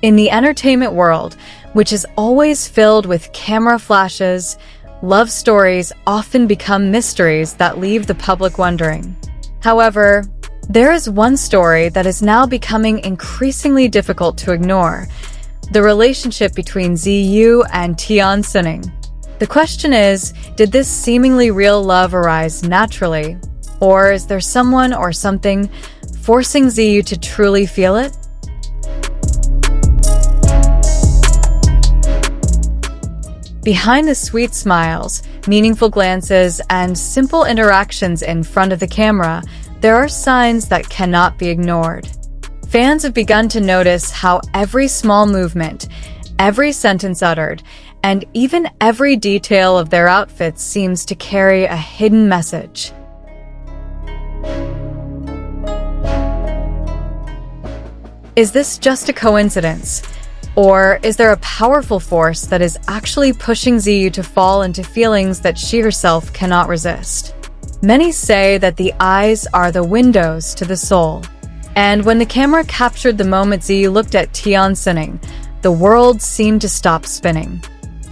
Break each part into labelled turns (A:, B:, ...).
A: In the entertainment world, which is always filled with camera flashes, love stories often become mysteries that leave the public wondering. However, there is one story that is now becoming increasingly difficult to ignore: the relationship between Ziyu and Tian Xuning. The question is, did this seemingly real love arise naturally, or is there someone or something forcing Ziyu to truly feel it? Behind the sweet smiles, meaningful glances, and simple interactions in front of the camera, there are signs that cannot be ignored. Fans have begun to notice how every small movement, every sentence uttered, and even every detail of their outfits seems to carry a hidden message. Is this just a coincidence? Or is there a powerful force that is actually pushing Ziyu to fall into feelings that she herself cannot resist? Many say that the eyes are the windows to the soul. And when the camera captured the moment Ziyu looked at Tian Xuning, the world seemed to stop spinning.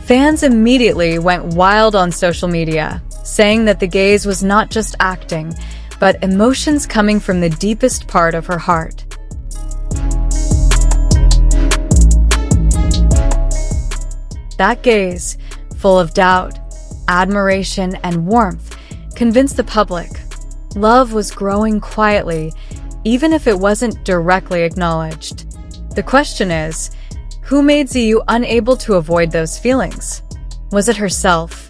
A: Fans immediately went wild on social media, saying that the gaze was not just acting, but emotions coming from the deepest part of her heart. That gaze, full of doubt, admiration, and warmth, convinced the public love was growing quietly, even if it wasn't directly acknowledged. The question is, who made Ziyu unable to avoid those feelings? Was it herself,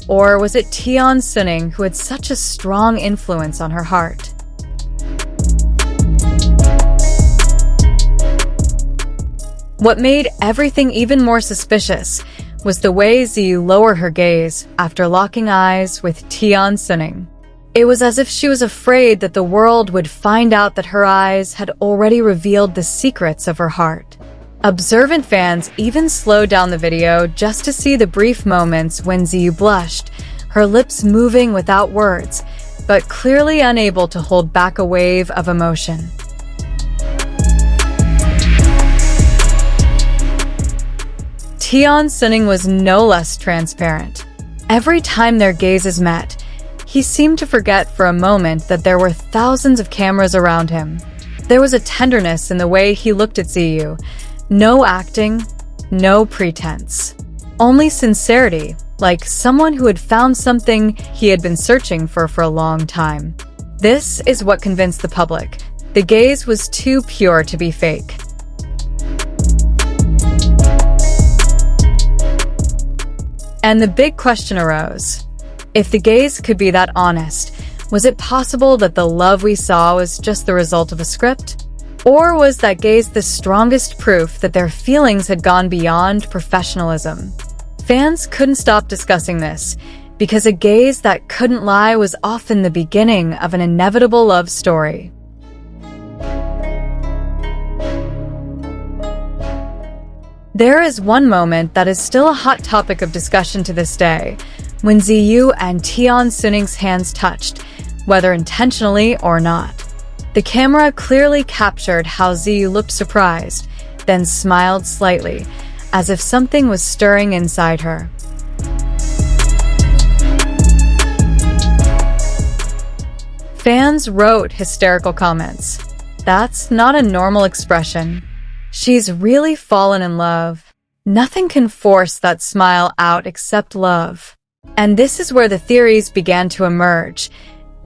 A: or was it Tian Xuning who had such a strong influence on her heart? What made everything even more suspicious was the way Ziyu lowered her gaze after locking eyes with Tian Xuning. It was as if she was afraid that the world would find out that her eyes had already revealed the secrets of her heart. Observant fans even slowed down the video just to see the brief moments when Ziyu blushed, her lips moving without words, but clearly unable to hold back a wave of emotion. Tian Xuning was no less transparent. Every time their gazes met, he seemed to forget for a moment that there were thousands of cameras around him. There was a tenderness in the way he looked at Ziyu. No acting, no pretense. Only sincerity, like someone who had found something he had been searching for a long time. This is what convinced the public. The gaze was too pure to be fake. And the big question arose. If the gaze could be that honest, was it possible that the love we saw was just the result of a script? Or was that gaze the strongest proof that their feelings had gone beyond professionalism? Fans couldn't stop discussing this, because a gaze that couldn't lie was often the beginning of an inevitable love story. There is one moment that is still a hot topic of discussion to this day, when Ziyu and Tian Xuning's hands touched, whether intentionally or not. The camera clearly captured how Ziyu looked surprised, then smiled slightly, as if something was stirring inside her. Fans wrote hysterical comments. That's not a normal expression. She's really fallen in love. Nothing can force that smile out except love. And this is where the theories began to emerge.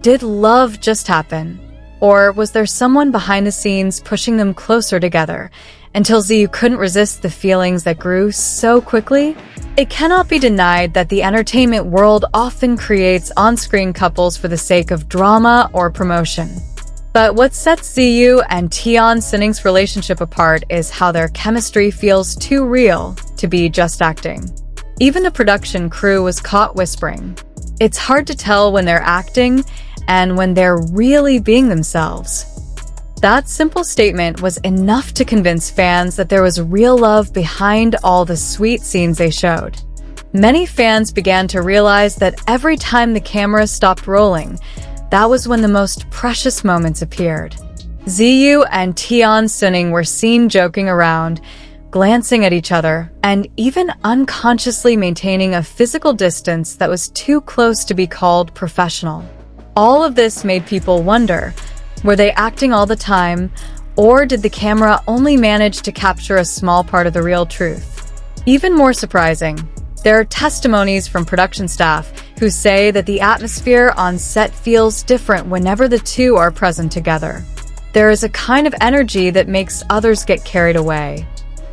A: Did love just happen? Or was there someone behind the scenes pushing them closer together, until Ziyu couldn't resist the feelings that grew so quickly? It cannot be denied that the entertainment world often creates on-screen couples for the sake of drama or promotion. But what sets Ziyu and Tian Xuning's relationship apart is how their chemistry feels too real to be just acting. Even the production crew was caught whispering. It's hard to tell when they're acting and when they're really being themselves. That simple statement was enough to convince fans that there was real love behind all the sweet scenes they showed. Many fans began to realize that every time the camera stopped rolling, that was when the most precious moments appeared. Ziyu and Tian Xuning were seen joking around, glancing at each other, and even unconsciously maintaining a physical distance that was too close to be called professional. All of this made people wonder, were they acting all the time, or did the camera only manage to capture a small part of the real truth? Even more surprising, there are testimonies from production staff who say that the atmosphere on set feels different whenever the two are present together. There is a kind of energy that makes others get carried away.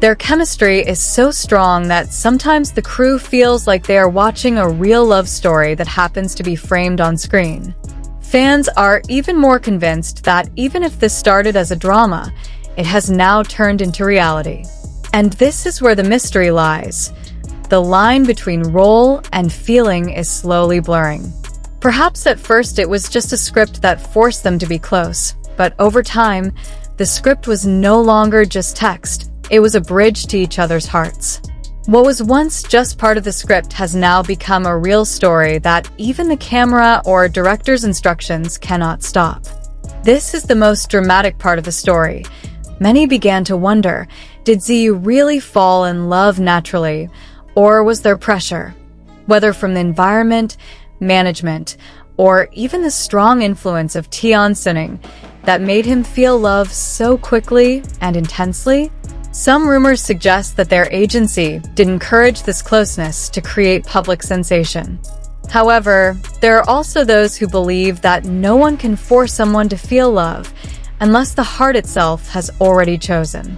A: Their chemistry is so strong that sometimes the crew feels like they are watching a real love story that happens to be framed on screen. Fans are even more convinced that even if this started as a drama, it has now turned into reality. And this is where the mystery lies. The line between role and feeling is slowly blurring. Perhaps at first it was just a script that forced them to be close, but over time, the script was no longer just text. It was a bridge to each other's hearts. What was once just part of the script has now become a real story that even the camera or director's instructions cannot stop. This is the most dramatic part of the story. Many began to wonder, did Ziyu really fall in love naturally, or was there pressure? Whether from the environment, management, or even the strong influence of Tian Xuning that made him feel love so quickly and intensely? Some rumors suggest that their agency did encourage this closeness to create public sensation. However, there are also those who believe that no one can force someone to feel love unless the heart itself has already chosen.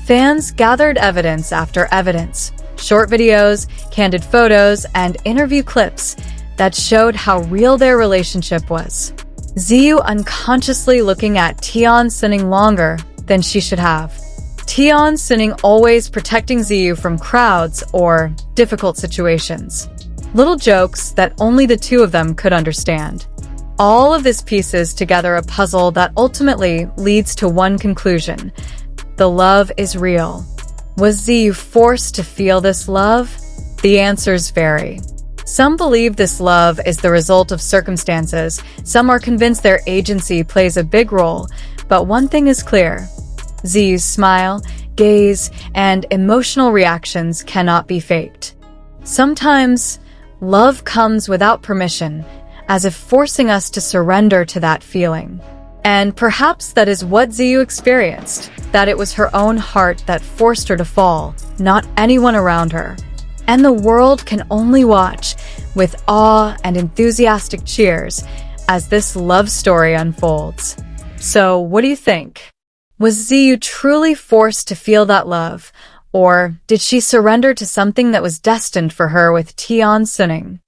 A: Fans gathered evidence after evidence, short videos, candid photos, and interview clips that showed how real their relationship was. Ziyu unconsciously looking at Tian Xuning longer than she should have. Tian Xuning always protecting Ziyu from crowds or difficult situations. Little jokes that only the two of them could understand. All of this pieces together a puzzle that ultimately leads to one conclusion. The love is real. Was Ziyu forced to feel this love? The answers vary. Some believe this love is the result of circumstances. Some are convinced their agency plays a big role. But one thing is clear. Ziyu's smile, gaze, and emotional reactions cannot be faked. Sometimes, love comes without permission, as if forcing us to surrender to that feeling. And perhaps that is what Ziyu experienced, that it was her own heart that forced her to fall, not anyone around her. And the world can only watch, with awe and enthusiastic cheers, as this love story unfolds. So, what do you think? Was Ziyu truly forced to feel that love, or did she surrender to something that was destined for her with Tian Xuning?